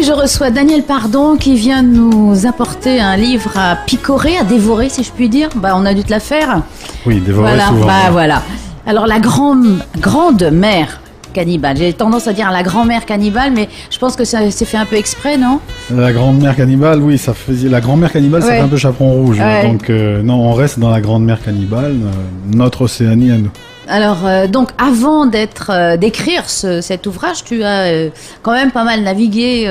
Aujourd'hui, je reçois Daniel Pardon qui vient nous apporter un livre à picorer, à dévorer, si je puis dire. On a dû te la faire. Oui, dévorer voilà, souvent. Voilà. Alors, la grande-mère cannibale. J'ai tendance à dire la grand-mère cannibale, mais je pense que ça s'est fait un peu exprès, non ? La grand-mère cannibale, oui, ça faisait. La grand-mère cannibale, ça fait un peu chaperon rouge. Ouais. Donc, non, on reste dans la grand-mère cannibale, notre Océanie à nous. Alors, donc, avant d'écrire cet ouvrage, tu as quand même pas mal navigué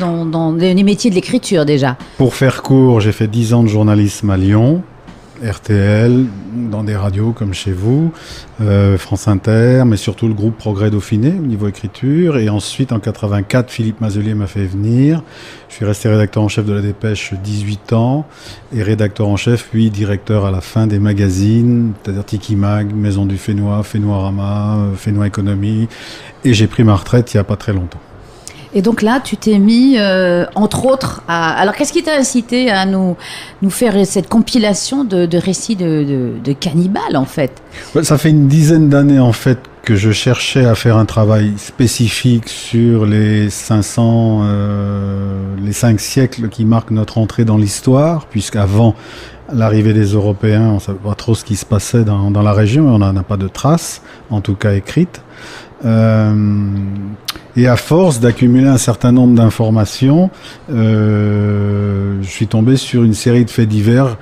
dans les métiers de l'écriture déjà. Pour faire court, j'ai fait 10 ans de journalisme à Lyon, RTL, dans des radios comme chez vous, France Inter, mais surtout le groupe Progrès Dauphiné au niveau écriture. Et ensuite, en 84, Philippe Mazelier m'a fait venir. Je suis resté rédacteur en chef de La Dépêche 18 ans et rédacteur en chef, puis directeur à la fin des magazines, c'est-à-dire Tiki Mag, Maison du Fénois, Fénoirama, Fénois Économie. Et j'ai pris ma retraite il n'y a pas très longtemps. Et donc là, tu t'es mis, entre autres, Alors, qu'est-ce qui t'a incité à nous faire cette compilation de récits de cannibales, en fait ? Ça fait une dizaine d'années, en fait, que je cherchais à faire un travail spécifique sur les 5 siècles qui marquent notre entrée dans l'histoire, puisqu'avant l'arrivée des Européens, on ne savait pas trop ce qui se passait dans la région, et on n'en a pas de traces, en tout cas écrites. Et à force d'accumuler un certain nombre d'informations, je suis tombé sur une série de faits divers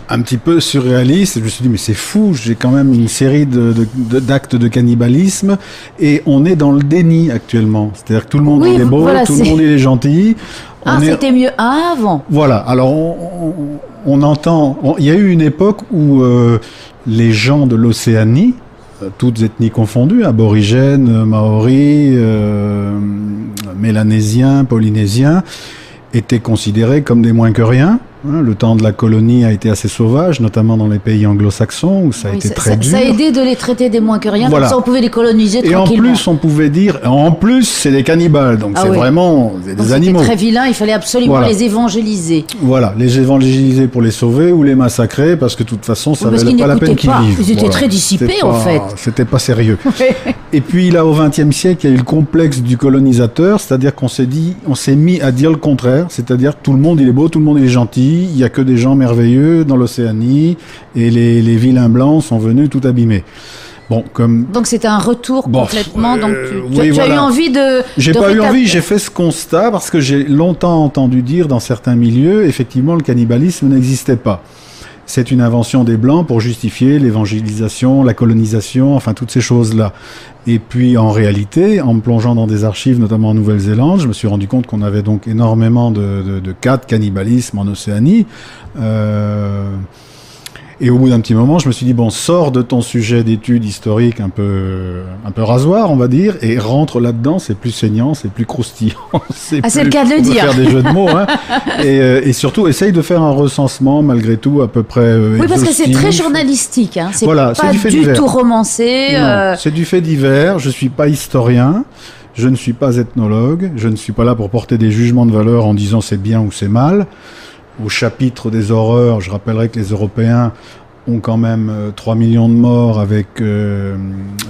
un petit peu surréalistes. Je me suis dit, mais c'est fou, j'ai quand même une série d'actes de cannibalisme et on est dans le déni actuellement. C'est-à-dire que tout le monde est beau, tout le monde est gentil. C'était mieux avant. Voilà, alors on entend... Il y a eu une époque où les gens de l'Océanie, toutes ethnies confondues, aborigènes, maoris, mélanésiens, polynésiens, étaient considérés comme des moins que rien. Le temps de la colonie a été assez sauvage, notamment dans les pays anglo-saxons, où ça a été très dur. Ça a aidé de les traiter des moins que rien, voilà. Comme ça on pouvait les coloniser tranquillement. Et en plus, on pouvait dire, c'est des cannibales, donc vraiment des animaux. C'était très vilain, il fallait absolument les évangéliser. Voilà, les évangéliser pour les sauver ou les massacrer, parce que de toute façon, ça valait pas la peine qu'ils vivent. Ils étaient très dissipés, en fait. C'était pas sérieux. Et puis là, au XXe siècle, il y a eu le complexe du colonisateur, c'est-à-dire qu'on s'est mis à dire le contraire, c'est-à-dire tout le monde il est beau, tout le monde il est gentil, il y a que des gens merveilleux dans l'Océanie, et les vilains blancs sont venus tout abîmer. Donc c'était un retour complètement. Donc tu as eu envie de. J'ai pas eu envie. J'ai fait ce constat parce que j'ai longtemps entendu dire dans certains milieux, effectivement, le cannibalisme n'existait pas. C'est une invention des Blancs pour justifier l'évangélisation, la colonisation, enfin toutes ces choses-là. Et puis en réalité, en me plongeant dans des archives, notamment en Nouvelle-Zélande, je me suis rendu compte qu'on avait donc énormément de cas de cannibalisme en Océanie. Et au bout d'un petit moment, je me suis dit, sors de ton sujet d'étude historique un peu rasoir, on va dire, et rentre là-dedans, c'est plus saignant, c'est plus croustillant. C'est le cas de le dire. On peut faire des jeux de mots, hein. Et surtout, essaye de faire un recensement, malgré tout, à peu près Oui, parce que c'est très journalistique, hein. C'est pas du tout romancé. Non, c'est du fait divers, je suis pas historien. Je ne suis pas ethnologue, je ne suis pas là pour porter des jugements de valeur en disant c'est bien ou c'est mal. Au chapitre des horreurs, je rappellerai que les Européens ont quand même 3 millions de morts avec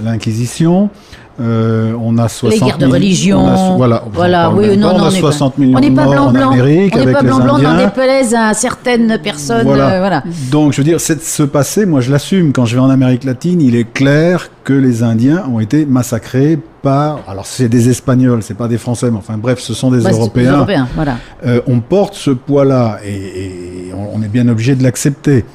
l'Inquisition. On a 60 les guerres de religion. On a 60 millions de morts en Amérique avec les Indiens. On n'est pas blanc-blanc, n'en déplaise à certaines personnes. Voilà. Donc, je veux dire, ce passé, moi je l'assume. Quand je vais en Amérique latine, il est clair que les Indiens ont été massacrés par... Alors, c'est des Espagnols, c'est pas des Français, mais enfin bref, ce sont des Européens. Voilà. On porte ce poids-là et on est bien obligé de l'accepter.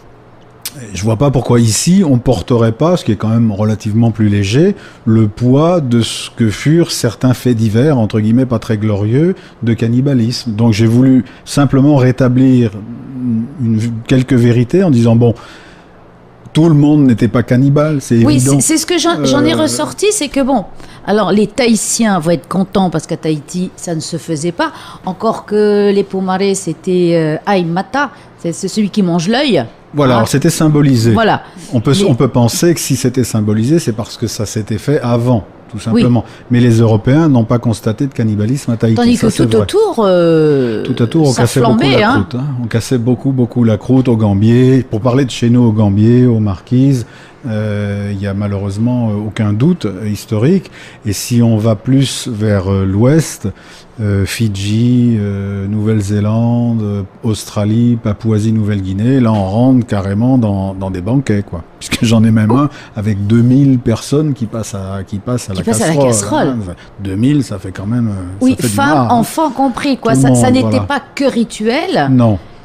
Je vois pas pourquoi ici on porterait pas, ce qui est quand même relativement plus léger, le poids de ce que furent certains faits divers, entre guillemets pas très glorieux, de cannibalisme. Donc j'ai voulu simplement rétablir quelques vérités en disant tout le monde n'était pas cannibale, c'est évident. Oui, c'est ce que j'en ai ressorti, c'est que alors les Tahitiens vont être contents parce qu'à Tahiti, ça ne se faisait pas. Encore que les Pomarés, c'était Aimata, c'est celui qui mange l'œil. Voilà, alors c'était symbolisé. Voilà. On peut penser que si c'était symbolisé, c'est parce que ça s'était fait avant, tout simplement. Oui. Mais les Européens n'ont pas constaté de cannibalisme à Tahiti. Tandis que tout autour, on cassait beaucoup la croûte. On cassait beaucoup la croûte aux Gambiers. Pour parler de chez nous, aux Gambiers, aux Marquises, Il y a malheureusement aucun doute historique. Et si on va plus vers l'ouest, Fidji, Nouvelle-Zélande, Australie, Papouasie-Nouvelle-Guinée, là on rentre carrément dans des banquets, quoi. Puisque j'en ai même un avec 2000 personnes qui passent à la casserole. Hein. 2000, ça fait quand même... Oui, ça fait femmes, enfants compris, quoi. Ça n'était pas que rituel.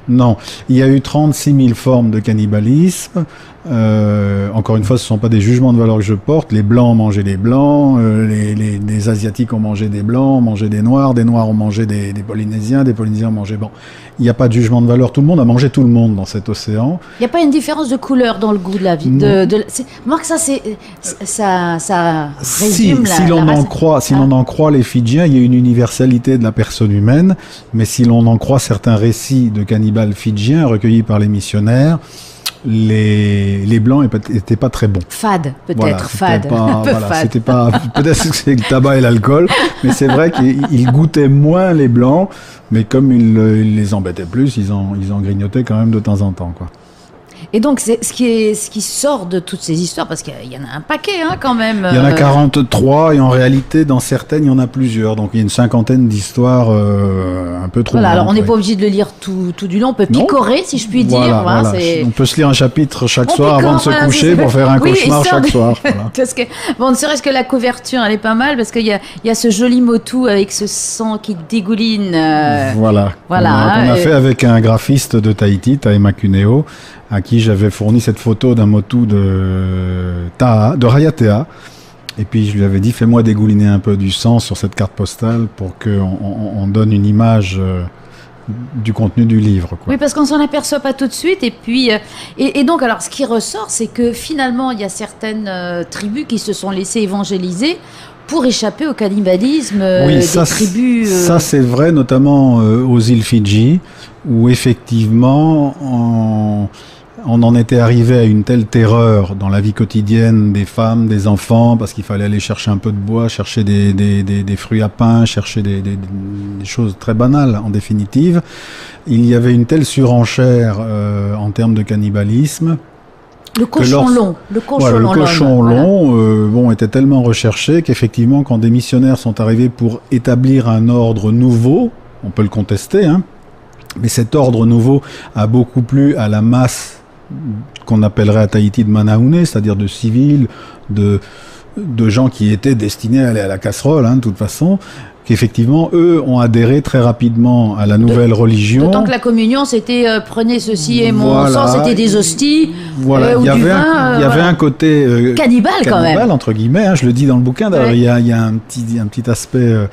Non, il y a eu 36 000 formes de cannibalisme. Encore une fois, ce ne sont pas des jugements de valeur que je porte. Les Blancs ont mangé les Blancs, les Asiatiques ont mangé des Blancs, ont mangé des Noirs ont mangé des Polynésiens ont mangé... Bon, il n'y a pas de jugement de valeur. Tout le monde a mangé tout le monde dans cet océan. Il n'y a pas une différence de couleur dans le goût de la vie. Moi, que ça résume si l'on en croit les Fidjiens, il y a une universalité de la personne humaine, mais si l'on en croit certains récits de cannibales fidjiens recueillis par les missionnaires, les blancs étaient pas très bons. Fade, peut-être, voilà, fade. C'était pas, peut-être que c'est le tabac et l'alcool, mais c'est vrai qu'ils goûtaient moins les blancs, mais comme ils les embêtaient plus, ils en grignotaient quand même de temps en temps, quoi. Et donc, c'est ce qui sort de toutes ces histoires, parce qu'il y en a un paquet, hein, quand même. Il y en a 43, et en réalité, dans certaines, il y en a plusieurs. Donc, il y a une cinquantaine d'histoires un peu trop. Voilà, alors on n'est pas obligé de le lire tout du long. On peut picorer, si je puis dire. Voilà. On peut se lire un chapitre chaque soir avant de se coucher pour faire un cauchemar chaque soir. Voilà. Parce que, ne serait-ce que la couverture, elle est pas mal, parce qu'il y a ce joli motu avec ce sang qui dégouline. Voilà. Qu'on a fait avec un graphiste de Tahiti, Taema Cuneo, à qui j'avais fourni cette photo d'un motu de Rayatea. Et puis je lui avais dit, fais-moi dégouliner un peu du sang sur cette carte postale pour qu'on donne une image du contenu du livre, quoi. Oui, parce qu'on s'en aperçoit pas tout de suite. Et puis, et donc, alors, ce qui ressort, c'est que finalement, il y a certaines tribus qui se sont laissées évangéliser pour échapper au cannibalisme des tribus. Ça, c'est vrai, notamment aux îles Fidji, où effectivement, on en était arrivé à une telle terreur dans la vie quotidienne des femmes, des enfants, parce qu'il fallait aller chercher un peu de bois, chercher des fruits à pain, chercher des choses très banales en définitive. Il y avait une telle surenchère en termes de cannibalisme. Le cochon long. Le cochon long était tellement recherché qu'effectivement, quand des missionnaires sont arrivés pour établir un ordre nouveau, on peut le contester, hein, mais cet ordre nouveau a beaucoup plu à la masse qu'on appellerait à Tahiti de Manaounais, c'est-à-dire de civils, de gens qui étaient destinés à aller à la casserole, hein, de toute façon, qu'effectivement, eux ont adhéré très rapidement à la nouvelle religion. D'autant que la communion, c'était prenez ceci et mon sang, c'était des hosties. Voilà, il y avait un côté cannibale quand même, entre guillemets, hein, je le dis dans le bouquin, d'ailleurs, il y a un petit aspect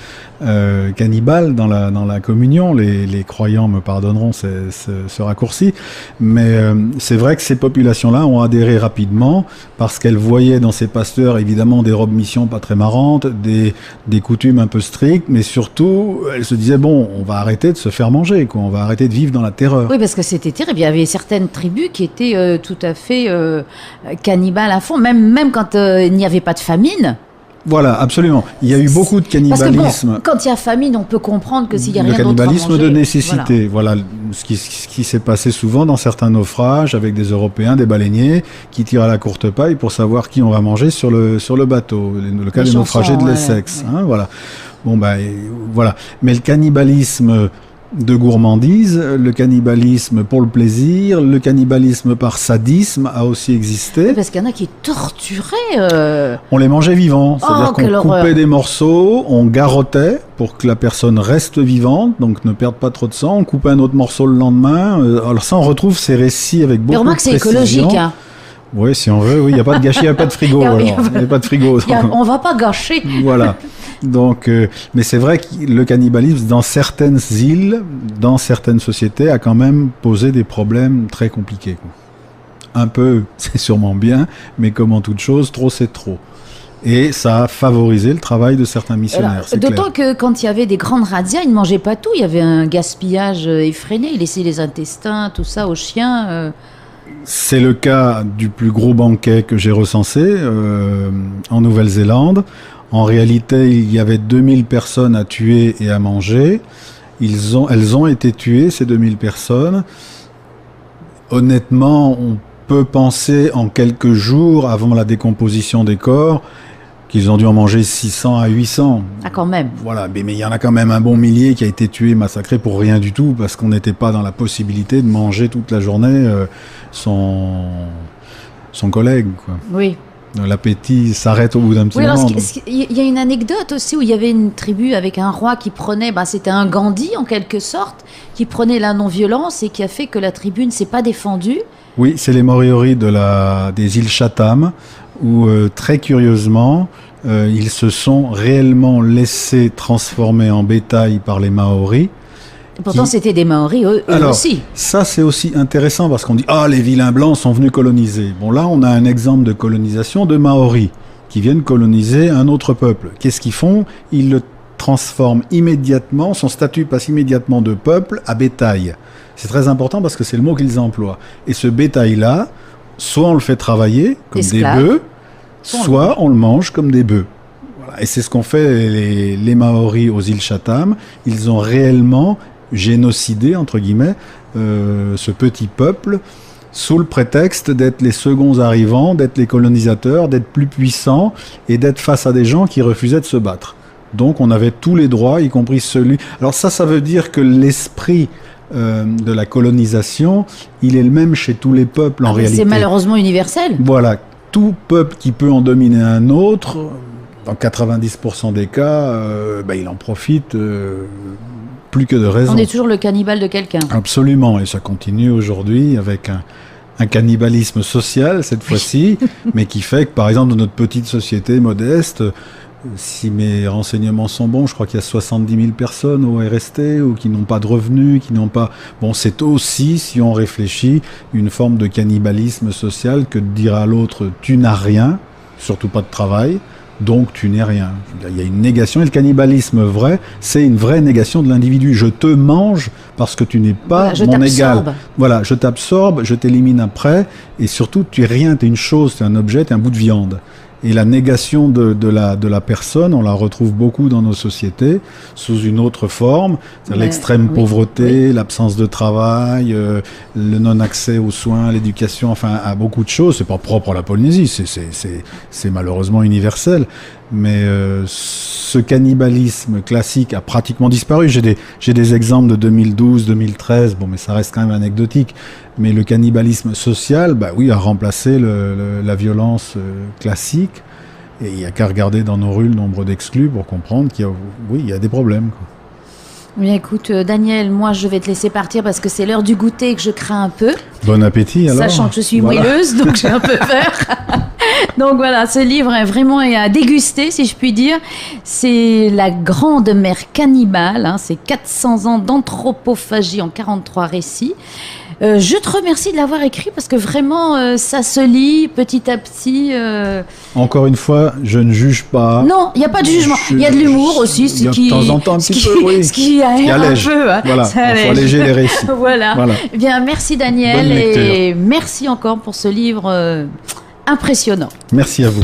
cannibale dans la communion. Les croyants me pardonneront ce raccourci, mais c'est vrai que ces populations-là ont adhéré rapidement parce qu'elles voyaient dans ces pasteurs évidemment des robes missions pas très marrantes, des coutumes un peu strictes, mais surtout elles se disaient bon, on va arrêter de se faire manger, quoi, on va arrêter de vivre dans la terreur. Oui, parce que c'était terrible. Il y avait certaines tribus qui étaient tout à fait cannibales à fond, même quand il n'y avait pas de famine. Voilà, absolument. Il y a eu beaucoup de cannibalisme. Parce que bon, quand il y a famine, on peut comprendre que s'il y a rien d'autre à manger... Le cannibalisme de nécessité. Voilà ce qui s'est passé souvent dans certains naufrages avec des Européens, des baleiniers, qui tirent à la courte paille pour savoir qui on va manger sur le bateau. Le cas des naufragés de l'Essex. Ouais. Hein, voilà. Bon, voilà. Mais le cannibalisme de gourmandise, le cannibalisme pour le plaisir, le cannibalisme par sadisme a aussi existé. Oui, parce qu'il y en a qui torturaient. On les mangeait vivants, c'est-à-dire qu'on coupait des morceaux, on garrottait pour que la personne reste vivante, donc ne perde pas trop de sang, on coupait un autre morceau le lendemain. Alors ça, on retrouve ces récits avec beaucoup de précision. Mais remarque, c'est écologique, hein. Oui, si on veut, oui, il n'y a pas de gâchis, il n'y a pas de frigo. Il n'y a pas de frigo. On ne va pas gâcher. Voilà. Donc, mais c'est vrai que le cannibalisme, dans certaines îles, dans certaines sociétés, a quand même posé des problèmes très compliqués, quoi. Un peu, c'est sûrement bien, mais comme en toute chose, trop, c'est trop. Et ça a favorisé le travail de certains missionnaires. D'autant que quand il y avait des grandes razzias, ils ne mangeaient pas tout. Il y avait un gaspillage effréné. Ils laissaient les intestins, tout ça, aux chiens. C'est le cas du plus gros banquet que j'ai recensé en Nouvelle-Zélande. En réalité, il y avait 2000 personnes à tuer et à manger. Elles ont été tuées, ces 2000 personnes. Honnêtement, on peut penser en quelques jours, avant la décomposition des corps, qu'ils ont dû en manger 600 à 800. Ah, quand même. Voilà, mais il y en a quand même un bon millier qui a été tué, massacré pour rien du tout, parce qu'on n'était pas dans la possibilité de manger toute la journée son collègue, quoi. Oui. L'appétit s'arrête au bout d'un petit Oui, alors, moment. il y a une anecdote aussi où il y avait une tribu avec un roi qui prenait, c'était un Gandhi en quelque sorte, qui prenait la non-violence et qui a fait que la tribu ne s'est pas défendue. Oui, c'est les Moriori des îles Chatham, où très curieusement, ils se sont réellement laissés transformer en bétail par les Maoris. Pourtant, c'était des Maoris, eux aussi. Ça, c'est aussi intéressant parce qu'on dit « Ah, les vilains blancs sont venus coloniser ». Bon, là, on a un exemple de colonisation de Maoris qui viennent coloniser un autre peuple. Qu'est-ce qu'ils font? Ils le transforment immédiatement, son statut passe immédiatement de peuple à bétail. C'est très important parce que c'est le mot qu'ils emploient. Et ce bétail-là, soit on le fait travailler comme Esclave. des bœufs, soit on le mange comme des bœufs. Voilà. Et c'est ce qu'ont fait les Maoris aux îles Chatham. Ils ont réellement génocidé, entre guillemets, ce petit peuple sous le prétexte d'être les seconds arrivants, d'être les colonisateurs, d'être plus puissants et d'être face à des gens qui refusaient de se battre. Donc on avait tous les droits, y compris celui... Alors ça veut dire que l'esprit de la colonisation, il est le même chez tous les peuples en réalité. C'est malheureusement universel. Voilà, tout peuple qui peut en dominer un autre, dans 90% des cas, il en profite plus que de raison. On est toujours le cannibale de quelqu'un. Absolument, et ça continue aujourd'hui avec un cannibalisme social cette fois-ci, mais qui fait que par exemple dans notre petite société modeste, si mes renseignements sont bons, je crois qu'il y a 70 000 personnes au RST ou qui n'ont pas de revenus, qui n'ont pas... Bon, c'est aussi, si on réfléchit, une forme de cannibalisme social que de dire à l'autre « tu n'as rien », surtout pas de travail, donc tu n'es rien. Il y a une négation, et le cannibalisme vrai, c'est une vraie négation de l'individu. Je te mange parce que tu n'es pas mon égal. Voilà, je t'absorbe, je t'élimine après, et surtout tu es rien, tu es une chose, tu es un objet, tu es un bout de viande. Et la négation de la personne, on la retrouve beaucoup dans nos sociétés, sous une autre forme, l'extrême pauvreté, l'absence de travail, le non-accès aux soins, l'éducation, enfin à beaucoup de choses. C'est pas propre à la Polynésie, c'est malheureusement universel. Mais ce cannibalisme classique a pratiquement disparu. J'ai des exemples de 2012, 2013, bon, mais ça reste quand même anecdotique. Mais le cannibalisme social, a remplacé la violence classique. Et il n'y a qu'à regarder dans nos rues le nombre d'exclus pour comprendre qu'il y a des problèmes, quoi. Bien, écoute, Daniel, moi je vais te laisser partir parce que c'est l'heure du goûter et que je crains un peu. Bon appétit alors. Sachant que je suis moelleuse, donc j'ai un peu peur. Donc voilà, ce livre est vraiment à déguster, si je puis dire. C'est La Grande Mère Cannibale, c'est 400 ans d'anthropophagie en 43 récits. Je te remercie de l'avoir écrit parce que vraiment ça se lit petit à petit. Encore une fois, je ne juge pas. Non, il n'y a pas de jugement. Il y a de l'humour aussi, de temps en temps un petit peu, oui. Ce qui allège un peu. Voilà, il faut alléger les récits. Voilà. Eh bien, merci Daniel et merci encore pour ce livre impressionnant. Merci à vous.